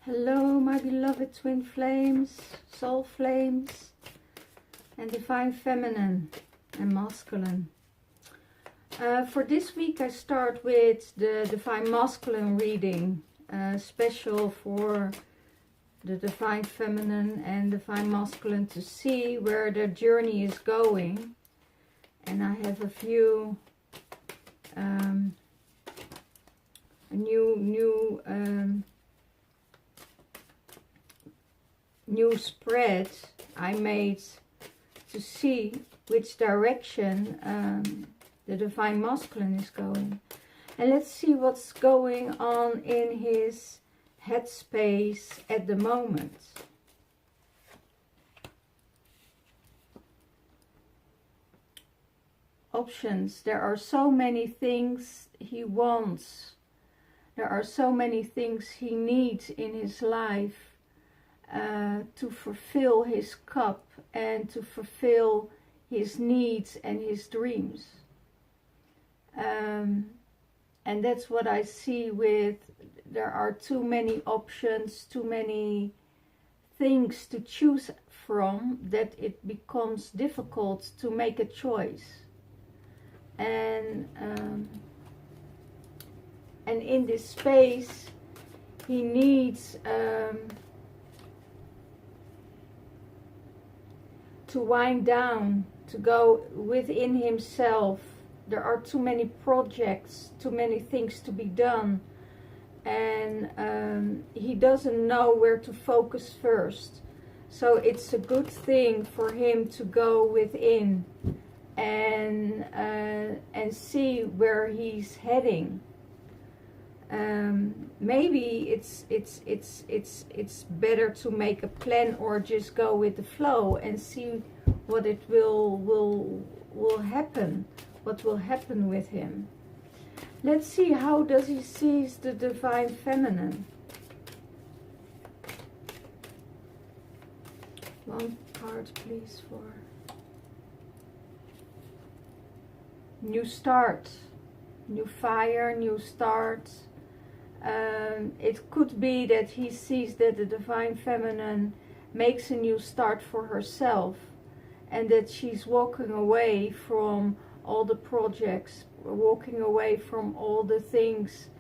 Hello, my beloved twin flames, soul flames, and divine feminine and masculine. For this week I start with the divine masculine reading, special for the divine feminine and divine masculine to see where their journey is going. And I have a few new spread I made to see which direction the divine masculine is going. And let's see what's going on in his headspace at the moment. Options. There are so many things he wants. There are so many things he needs in his life to fulfill his cup and to fulfill his needs and his dreams. And that's what I see with, there are too many options, too many things to choose from, that it becomes difficult to make a choice. And in this space he needs to wind down, to go within himself. There are too many projects, too many things to be done, and he doesn't know where to focus first. So it's a good thing for him to go within and see where he's heading. Maybe it's better to make a plan or just go with the flow and see what it will happen, what will happen with him. Let's see, how does he see the divine feminine? One card please for new start, new fire, new start. It could be that he sees that the divine feminine makes a new start for herself, and that she's walking away from all the projects, walking away from all the things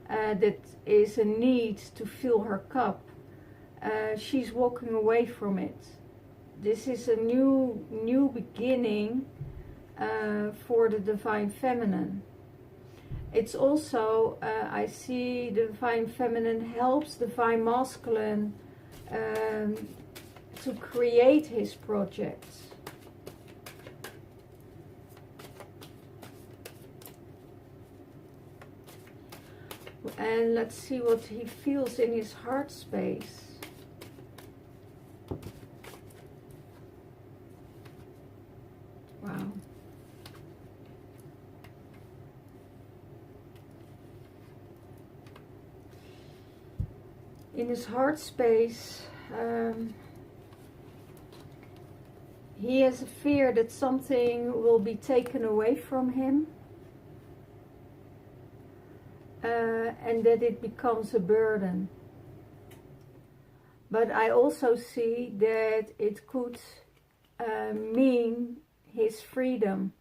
that is a need to fill her cup. She's walking away from it. This is a new beginning for the divine feminine. It's also, I see the divine feminine helps divine masculine to create his projects. And let's see what he feels in his heart space. Wow. In his heart space, he has a fear that something will be taken away from him, and that it becomes a burden. But I also see that it could mean his freedom.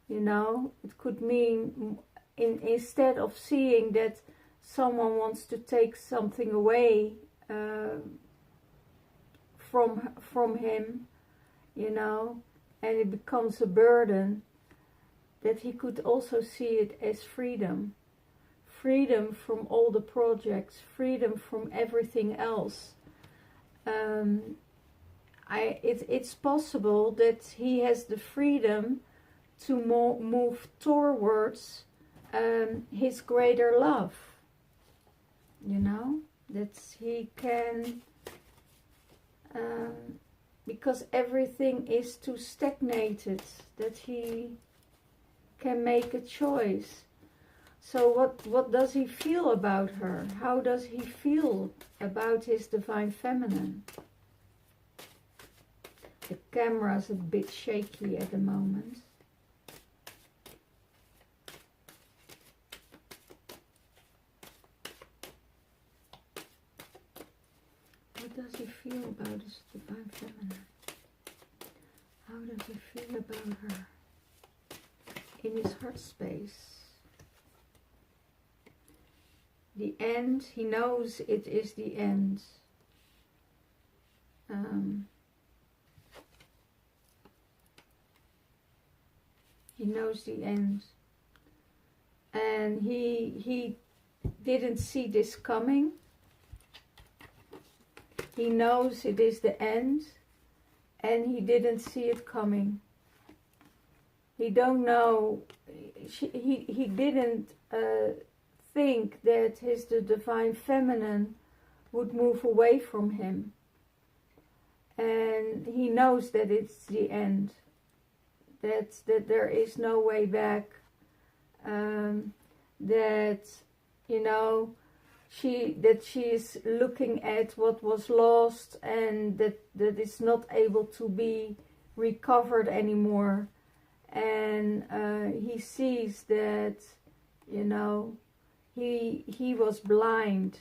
You know, it could mean, instead of seeing that someone wants to take something away from him, you know, and it becomes a burden, that he could also see it as freedom. Freedom from all the projects, freedom from everything else. It's possible that he has the freedom to move towards his greater love. You know, that he can, because everything is too stagnated, that he can make a choice. So what does he feel about her? How does he feel about his divine feminine? The camera is a bit shaky at the moment. What does he feel about his divine feminine? How does he feel about her? In his heart space. The end, he knows it is the end. He knows the end. And he didn't see this coming. He knows it is the end, and he didn't see it coming. He don't know, he didn't think that the divine feminine would move away from him. And he knows that it's the end, that there is no way back, that, you know, she is looking at what was lost, and that it's not able to be recovered anymore. And he sees that, you know, he was blind,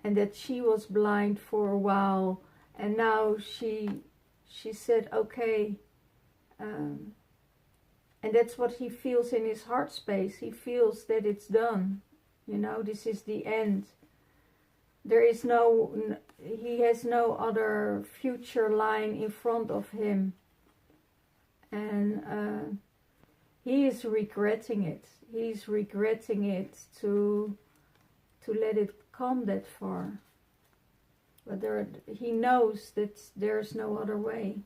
and that she was blind for a while, and now she said, okay, and that's what he feels in his heart space. He feels that it's done. You know, this is the end. There is he has no other future lying in front of him. And he is regretting it. He's regretting it to let it come that far. But he knows that there's no other way.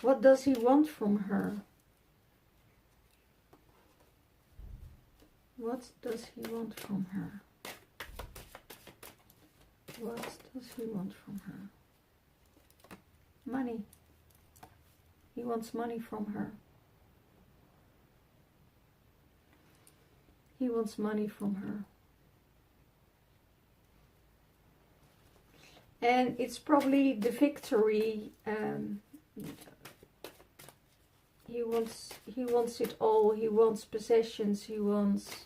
What does he want from her? What does he want from her? What does he want from her? Money. He wants money from her. He wants money from her. And it's probably the victory. He wants it all. He wants possessions. He wants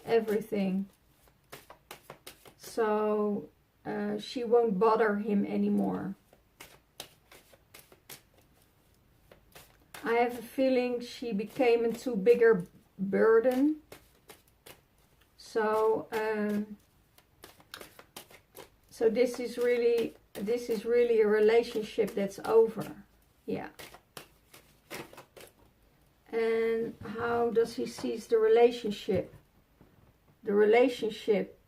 everything. So she won't bother him anymore. I have a feeling she became a too bigger burden. So so this is really a relationship that's over. Yeah. And how does he see the relationship? The relationship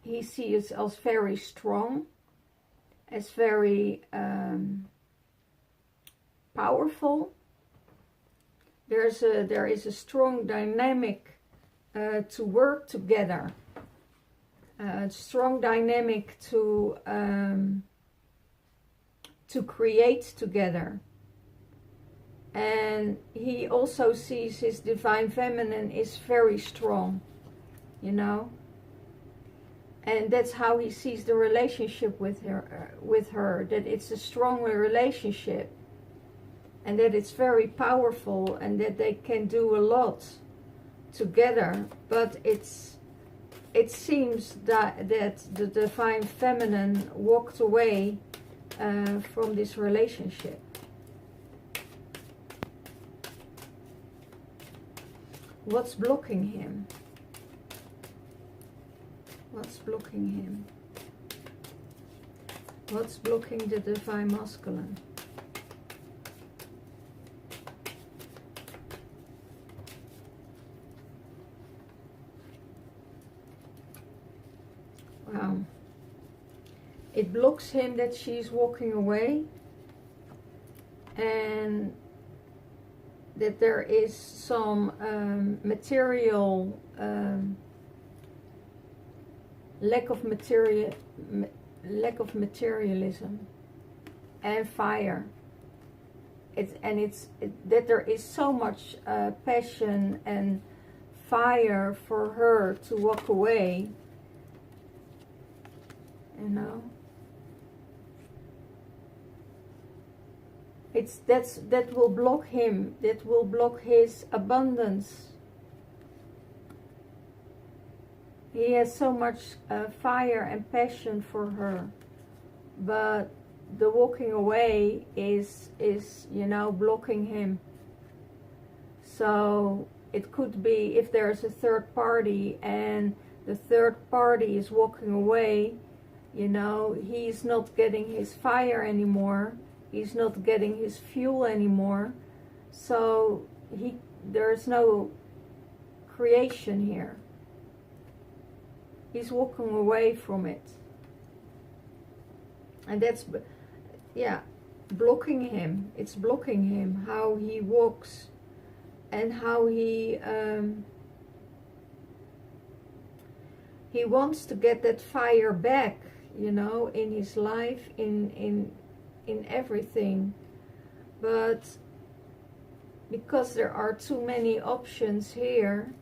he sees as very strong, as very powerful. There is a strong dynamic to work together. Strong dynamic to create together. And he also sees his divine feminine is very strong, you know. And that's how he sees the relationship with her, that it's a strong relationship, and that it's very powerful, and that they can do a lot together. But it seems that the divine feminine walked away from this relationship. What's blocking him? What's blocking him? What's blocking the divine masculine? Wow. It blocks him that she's walking away, and that there is some material lack of materialism and fire. That there is so much passion and fire for her to walk away, you know. That will block him. That will block his abundance. He has so much fire and passion for her, but the walking away is you know, blocking him. So it could be if there's a third party and the third party is walking away, you know, he's not getting his fire anymore, he's not getting his fuel anymore, so there's no creation here. He's walking away from it, and that's, yeah, blocking him. It's blocking him, how he walks and how he wants to get that fire back, you know, in his life, in everything. But because there are too many options here,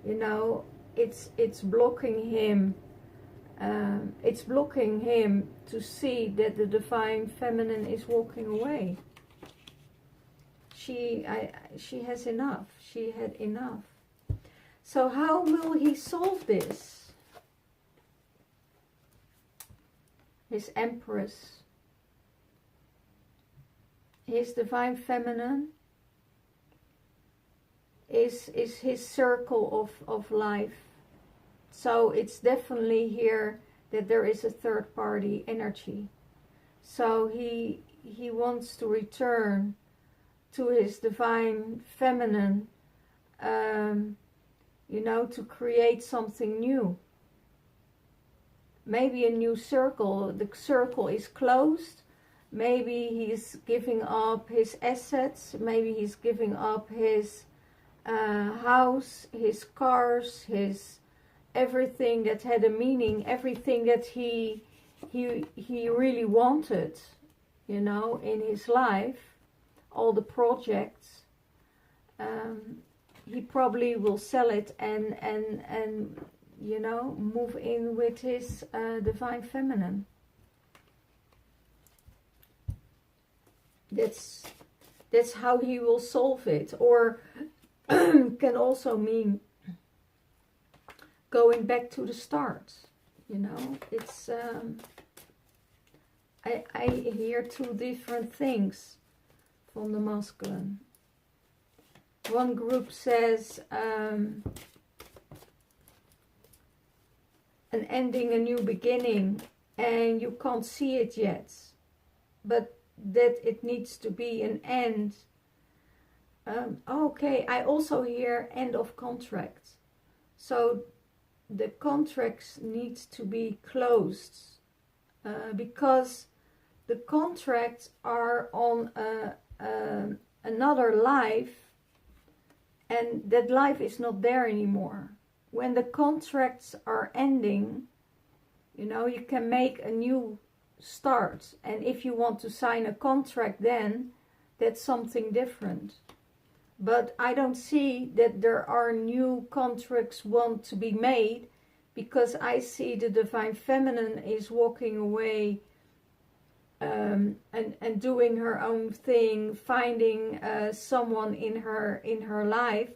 you know, it's blocking him. It's blocking him to see that the divine feminine is walking away. She has enough. She had enough. So how will he solve this? His Empress, his divine feminine is his circle of life. So it's definitely here that there is a third party energy. So he wants to return to his divine feminine, you know, to create something new. Maybe a new circle. The circle is closed. Maybe he's giving up his assets. Maybe he's giving up his house, his cars, his everything that had a meaning, everything that he really wanted, you know, in his life, all the projects. He probably will sell it and you know, move in with his divine feminine. That's how he will solve it. Or can also mean going back to the start, you know. It's I hear two different things from the masculine. One group says an ending, a new beginning, and you can't see it yet, but that it needs to be an end. Okay, I also hear end of contract. So the contracts need to be closed because the contracts are on another life, and that life is not there anymore. When the contracts are ending, you know, you can make a new start. And if you want to sign a contract, then that's something different. But I don't see that there are new contracts want to be made, because I see the divine feminine is walking away and doing her own thing, finding someone in her life,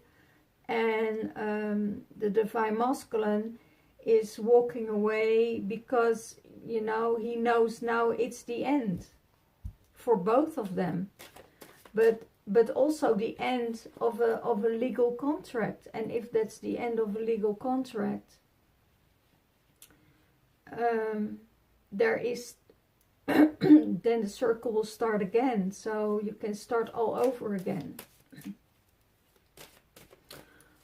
and the divine masculine is walking away because, you know, he knows now it's the end for both of them, but also the end of a legal contract. And if that's the end of a legal contract, there is then the circle will start again, so you can start all over again.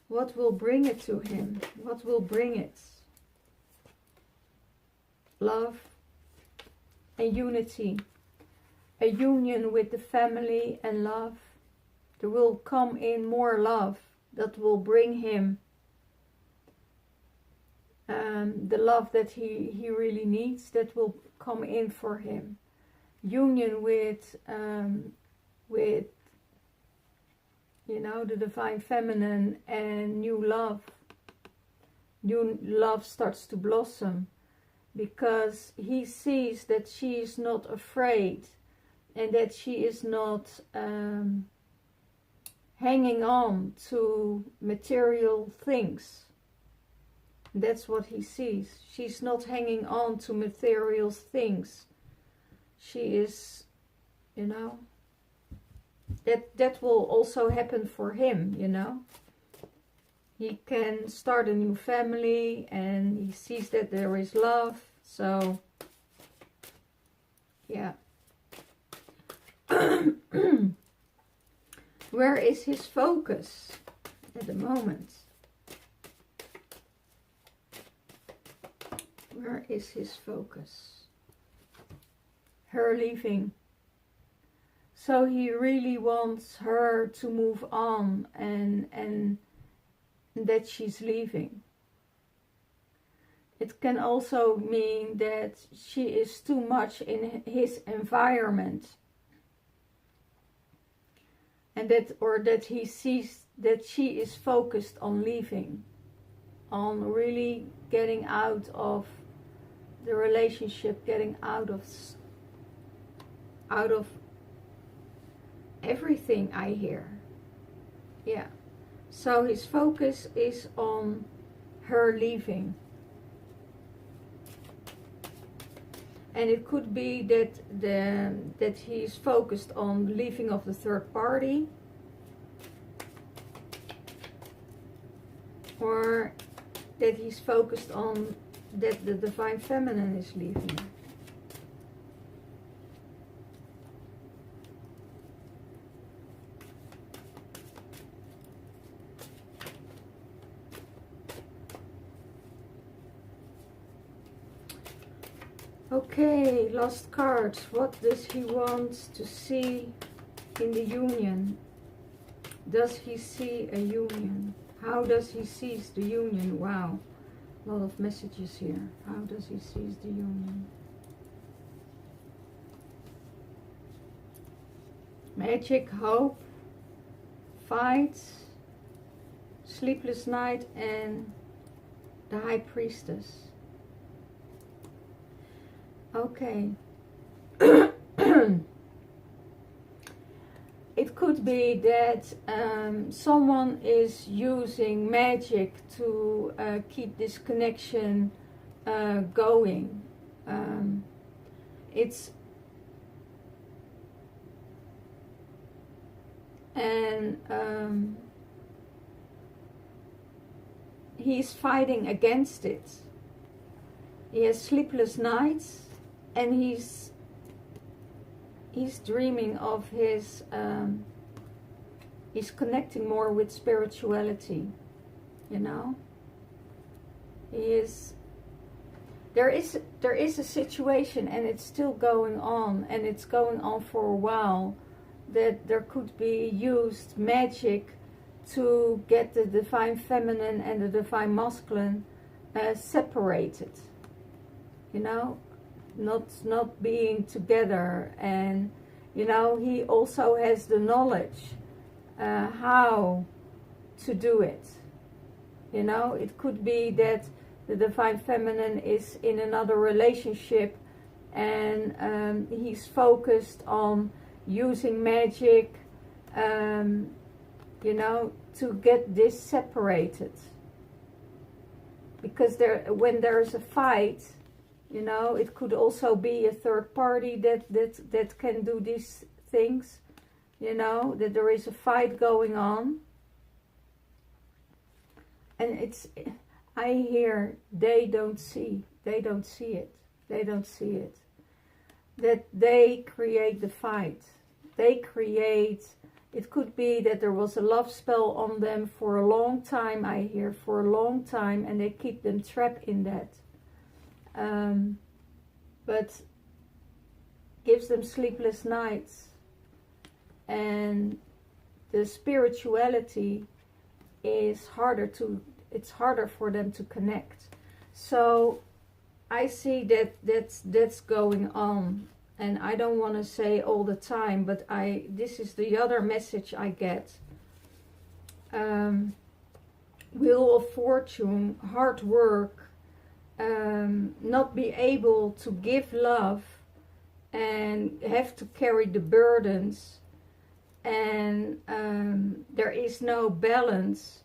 What will bring it to him? What will bring it? Love and unity, a union with the family and love. There will come in more love that will bring him the love that he really needs, that will come in for him. Union with you know, the divine feminine, and new love. New love starts to blossom because he sees that she is not afraid and that she is not hanging on to material things. That's what he sees. She's not hanging on to material things. She is, you know, that will also happen for him, you know. He can start a new family and he sees that there is love. So, yeah. Where is his focus at the moment? Where is his focus? Her leaving. So he really wants her to move on and that she's leaving. It can also mean that she is too much in his environment. And that he sees that she is focused on leaving. On really getting out of the relationship, getting out of everything, I hear. Yeah. So his focus is on her leaving. And it could be that he's focused on leaving of the third party. Or that he's focused on that the Divine Feminine is leaving. Okay, last card. What does he want to see in the union? Does he see a union? How does he seize the union? Wow, a lot of messages here. How does he seize the union? Magic, hope, fight, sleepless night, and the High Priestess. Okay. It could be that someone is using magic to keep this connection going. He's fighting against it. He has sleepless nights, and he's dreaming of his he's connecting more with spirituality, you know. There is a situation, and it's still going on, and it's going on for a while, that there could be used magic to get the Divine Feminine and the Divine Masculine separated, you know, not being together. And you know, he also has the knowledge how to do it. You know, it could be that the Divine Feminine is in another relationship, and he's focused on using magic, you know, to get this separated. Because when there's a fight, you know, it could also be a third party that can do these things. You know, that there is a fight going on. And I hear they don't see it. That they create the fight. It could be that there was a love spell on them for a long time, I hear, for a long time, and they keep them trapped in that. But gives them sleepless nights, and the spirituality is it's harder for them to connect. So I see that's going on, and I don't want to say all the time, but this is the other message I get. Wheel of Fortune, hard work, not be able to give love, and have to carry the burdens, and there is no balance.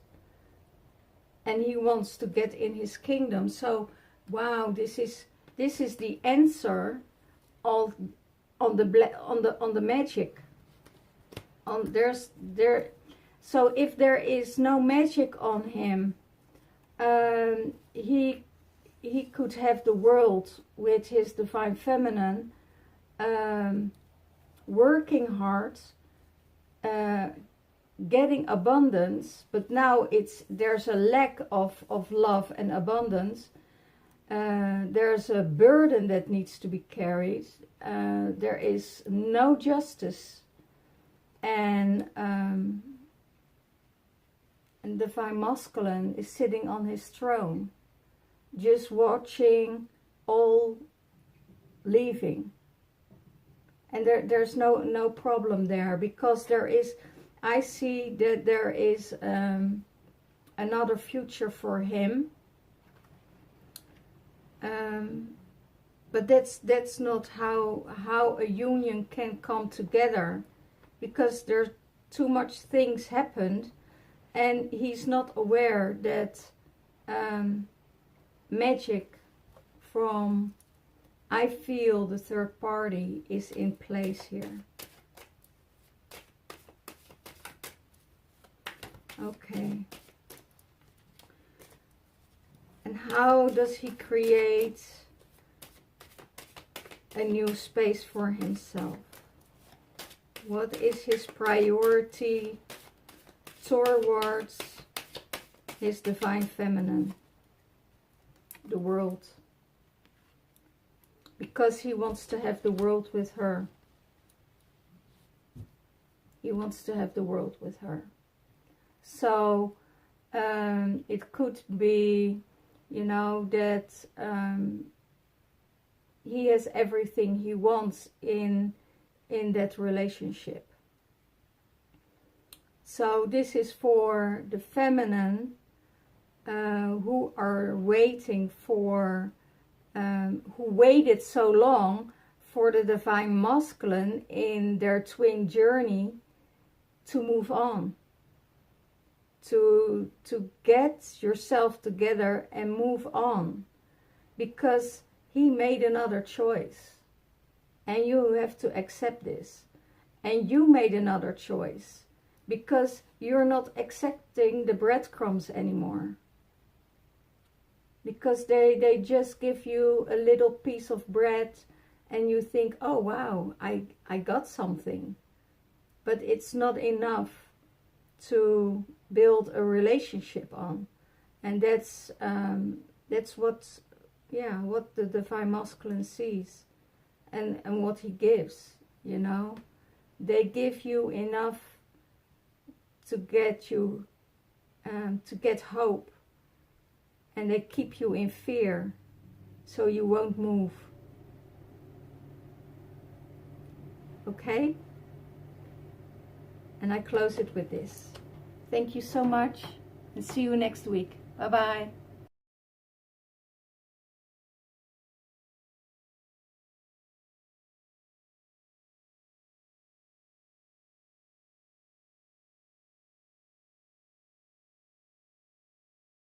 and he wants to get in his kingdom. So wow, this is the answer on the magic. So if there is no magic on him, he could have the world with his divine feminine, working hard, getting abundance, but now there's a lack of love and abundance. There's a burden that needs to be carried. There is no justice, and divine masculine is sitting on his throne, just watching all leaving. And there's no problem there, because I see that there is another future for him. But that's not how a union can come together, because there's too much things happened, and he's not aware that magic from, I feel, the third party is in place here. Okay. And how does he create a new space for himself? What is his priority towards his divine feminine, the world? Because he wants to have the world with her. He wants to have the world with her. So it could be, you know, that he has everything he wants in that relationship. So this is for the feminine who are waiting for, who waited so long for the divine masculine in their twin journey to move on. To get yourself together and move on, because he made another choice, and you have to accept this. And you made another choice, because you're not accepting the breadcrumbs anymore, because they just give you a little piece of bread and you think, oh wow, I got something, but it's not enough to build a relationship on. And that's what the divine masculine sees, and what he gives, you know. They give you enough to get you to get hope, and they keep you in fear so you won't move. Okay? And I close it with this. Thank you so much, and see you next week. Bye-bye.